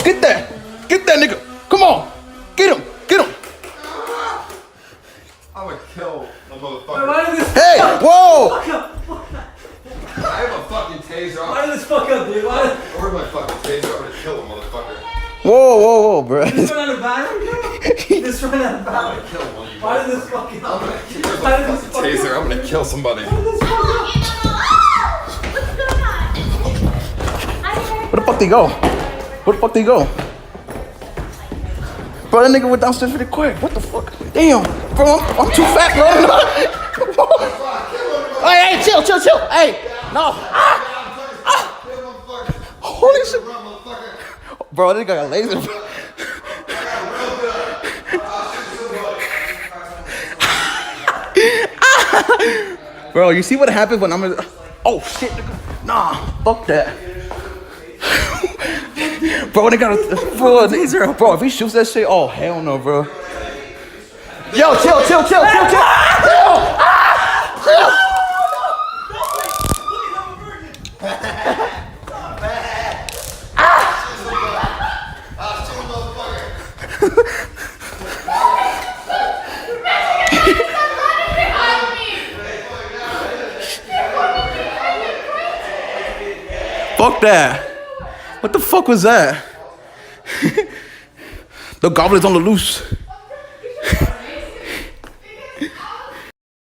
get that. Get that nigga. Come on. Get him. Get him. I'm gonna kill the motherfucker. Hey, whoa. I have a fucking taser. Why this fuck up, dude? Where's my fucking taser? I'm gonna kill a motherfucker. Whoa, bro. This run out of battery? This run out of battery. Kill one of you. Why did this fucking I'm gonna kill a fucking taser. I'm gonna kill somebody. Where the fuck they go? Where the fuck they go? Bro, that nigga went downstairs pretty quick. What the fuck? Damn, bro, I'm too fat, bro. Hey, chill. Hey, no. Holy shit. Bro, that nigga got a laser. Bro, you see what happens when I'm in... Oh, shit, nigga. Nah, fuck that. Bro, they got a laser. Bro, if he shoots that shit, oh, hell no, bro. Yo, chill. Chill. Fuck that. What the fuck was that? The goblin's on the loose.